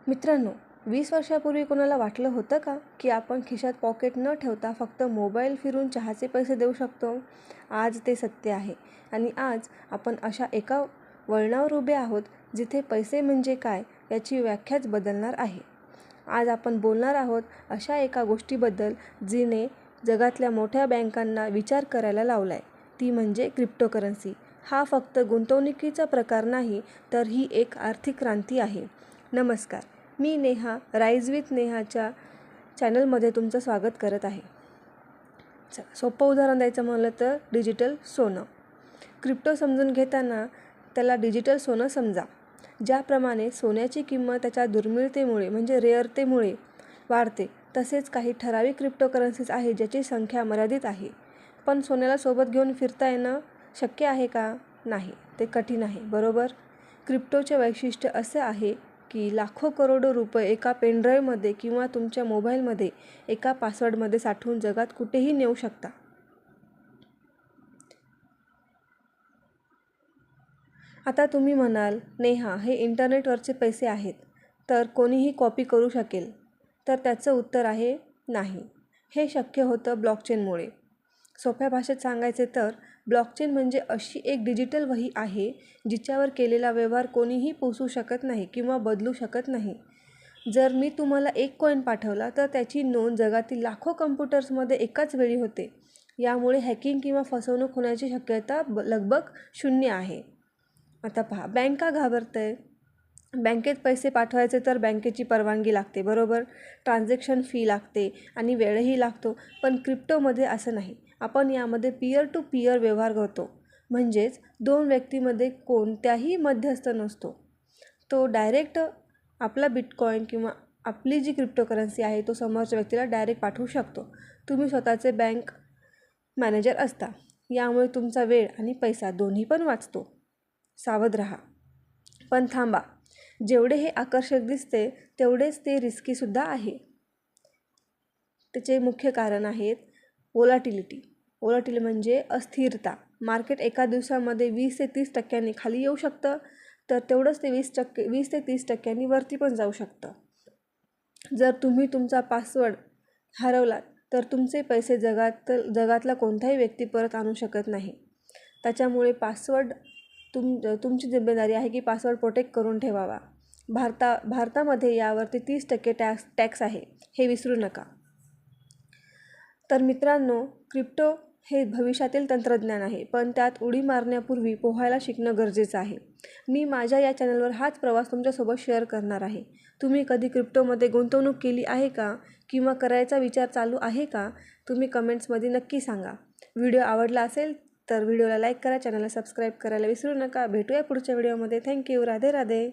मित्रांनो, 20 वर्षापूर्वी कोणाला वाटलं होतं का की आपण खिशात पॉकेट न ठेवता फक्त मोबाईल फिरून चहाचे पैसे देऊ शकतो? आज ते सत्य आहे. आणि आज आपण अशा एका वळणावर उभे आहोत जिथे पैसे म्हणजे काय याची व्याख्याच बदलणार आहे. आज आपण बोलणार आहोत अशा एका गोष्टीबद्दल जिने जगातल्या मोठ्या बँकांना विचार करायला लावलाय. ती म्हणजे क्रिप्टोकरन्सी. हा फक्त गुंतवणुकीचा प्रकार नाही, तर ही एक आर्थिक क्रांती आहे. नमस्कार, मी नेहा राईज विथ नेहाच्या चॅनलमध्ये तुमचं स्वागत करत आहे. सोपं उदाहरण द्यायचं म्हणलं तर डिजिटल सोनं. क्रिप्टो समजून घेताना त्याला डिजिटल सोनं समजा. ज्याप्रमाणे सोन्याची किंमत त्याच्या दुर्मिळतेमुळे म्हणजे रेअरतेमुळे वाढते, तसेच काही ठराविक क्रिप्टोकरन्सीज आहे ज्याची संख्या मर्यादित आहे. पण सोन्याला सोबत घेऊन फिरता येणं शक्य आहे का? नाही, ते कठीण आहे, बरोबर? क्रिप्टोचे वैशिष्ट्य असे आहे की लाखो करोडो रुपये एका पेनड्राईव्हमध्ये किंवा तुमच्या मोबाईलमध्ये एका पासवर्डमध्ये साठवून जगात कुठेही नेऊ शकता. आता तुम्ही म्हणाल, नेहा, हे इंटरनेटवरचे पैसे आहेत, तर कोणीही कॉपी करू शकेल. तर त्याचं उत्तर आहे नाही. हे शक्य होतं ब्लॉकचेनमुळे. सोप्या भाषेत सांगायचे तर ब्लॉकचेन म्हणजे अशी एक डिजिटल वही आहे जिच्यावर केलेला व्यवहार कोणीही पुसू शकत नाही किंवा बदलू शकत नाही. जर मी तुम्हाला एक कॉईन पाठवला तर त्याची नोंद जगातील लाखो कम्प्युटर्समध्ये एकाच वेळी होते. यामुळे हॅकिंग किंवा फसवणूक होण्याची शक्यता लगभग 0 आहे. आता पहा, बँक का घाबरतंय? बँकेत पैसे पाठवायचे तर बँकेची परवानगी लागते, बरोबर? ट्रान्झॅक्शन फी लागते आणि वेळही लागतो. पण क्रिप्टोमध्ये असं नाही. आपण यामध्ये पीअर टू पीअर व्यवहार करतो. म्हणजेच दोन व्यक्तीमध्ये कोणत्याही मध्यस्थ नसतो. तो डायरेक्ट आपला बिटकॉईन किंवा आपली जी क्रिप्टोकरन्सी आहे तो समोरच्या व्यक्तीला डायरेक्ट पाठवू शकतो. तुम्ही स्वतःचे बँक मॅनेजर असता. यामुळे तुमचा वेळ आणि पैसा दोन्ही पण वाचतो. सावध राहा. पण थांबा, जेवढे हे आकर्षक दिसते तेवढेच ते रिस्कीसुद्धा आहे. त्याचे मुख्य कारण आहेत व्होलॅटिलिटी. व्होलॅटिलिटी म्हणजे अस्थिरता. मार्केट एका दिवसामध्ये 20 ते 30% खाली येऊ शकतं, तर तेवढंच ते 20 ते 30% वरती पण जाऊ शकतं. जर तुम्ही तुमचा पासवर्ड हरवलात तर तुमचे पैसे जगातला कोणताही व्यक्ती परत आणू शकत नाही. त्याच्यामुळे पासवर्ड तुमची जिम्मेदारी आहे की पासवर्ड प्रोटेक्ट करून ठेवावा. भारतामध्ये यावरती 30% टॅक्स आहे, हे विसरू नका. तर मित्रांनो, क्रिप्टो हे भविष्यातील तंत्रज्ञान आहे, पण त्यात उडी मारण्यापूर्वी पोहायला शिकणं गरजेचं आहे. मी माझ्या या चॅनलवर हाच प्रवास तुमच्यासोबत शेअर करणार आहे. तुम्ही कधी क्रिप्टोमध्ये गुंतवणूक केली आहे का? किंवा करायचा विचार चालू आहे का? तुम्ही कमेंट्समध्ये नक्की सांगा. व्हिडिओ आवडला असेल तर व्हिडिओला लाईक करा, चॅनलला सबस्क्राईब करायला विसरू नका. भेटूया पुढच्या व्हिडिओमध्ये. थँक्यू. राधे राधे.